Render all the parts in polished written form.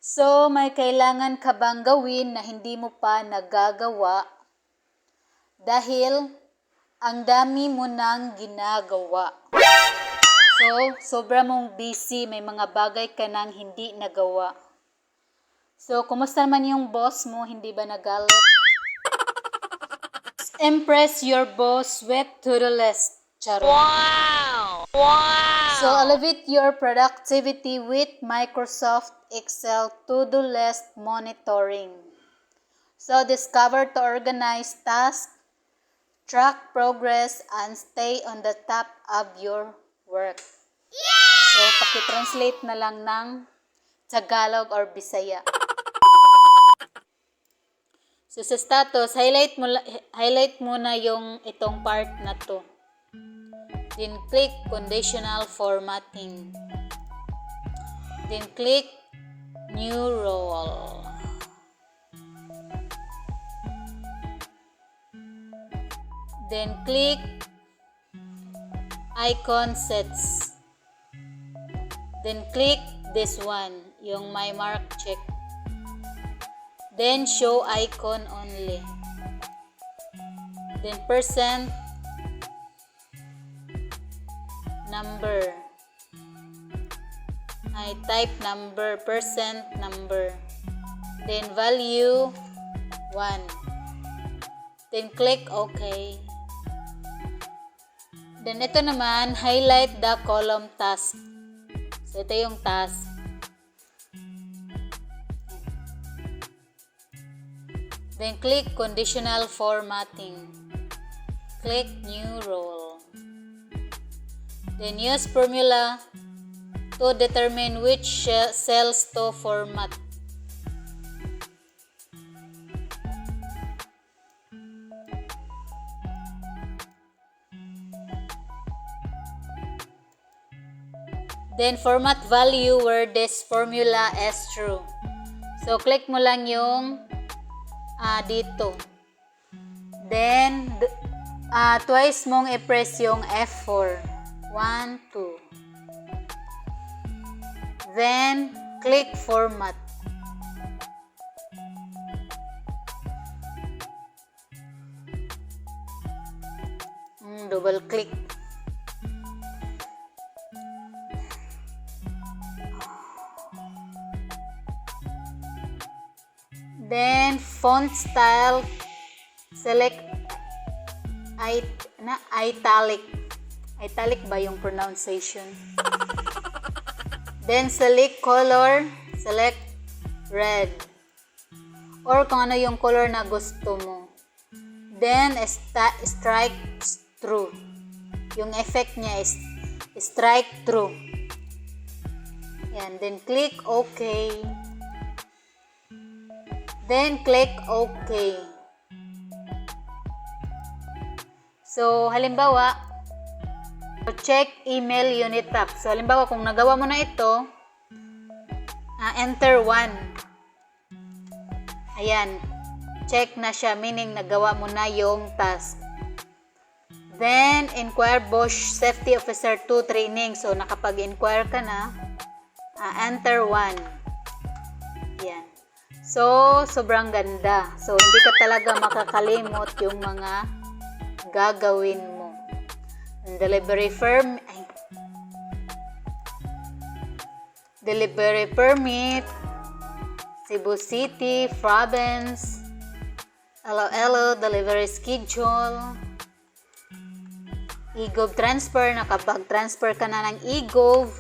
So, may kailangan ka bang gawin na hindi mo pa nagagawa dahil ang dami mo nang ginagawa. So, sobra mong busy, may mga bagay ka nang hindi nagawa. So, kumusta naman yung boss mo? Hindi ba nagalit? Impress your boss with to-do list. Charot. Wow! Wow! So, elevate your productivity with Microsoft Excel to-do list monitoring. So, discover to organize tasks, track progress, and stay on the top of your work. So, paki-translate na lang ng Tagalog or Bisaya. So, sa status, highlight muna yung itong part na to. Then, click conditional formatting. Then, click new role. Then, click icon sets. Then, click this one, yung my mark check. Then, show icon only. Then, percent number. I type number, percent number. Then, value 1. Then, click OK. Then, ito naman, highlight the column task. So, ito yung task. Then, click conditional formatting. Click new role. Then, use formula to determine which cells to format. Then, format value where this formula is true. So, click mo lang yung dito. Then, twice mong i-press yung F4. 1, 2. Then, click format. Double click. Then, font style, select italic. Italic ba yung pronunciation? Then, select color, select red. Or kung ano yung color na gusto mo. Then, strike through. Yung effect niya is strike through. Yan. Then, click OK. Then, click OK. So, halimbawa, check email unit tab. So, halimbawa, kung nagawa mo na ito, enter 1. Ayan. Check na siya, meaning nagawa mo na yung task. Then, inquire Bosch Safety Officer 2 training. So, nakapag-inquire ka na, enter 1. Ayan. So, sobrang ganda. So, hindi ka talaga makakalimot yung mga gagawin mo. Delivery permit, Cebu City, province, LOLO, delivery schedule, e-gov transfer, nakapag-transfer ka na ng e-gov,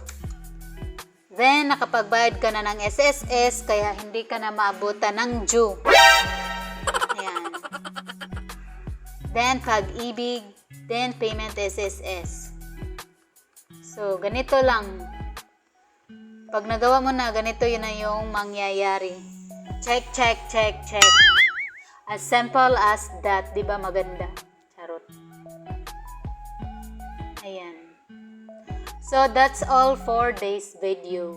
then nakapagbayad ka na ng SSS, kaya hindi ka na maabutan ng due. Ayan. Then, pag-ibig, then payment SSS. So, ganito lang. Pag nagawa mo na, ganito yun na yung mangyayari. Check, check, check, check. As simple as that. Diba maganda? Charot. Ayan. So, that's all for this video.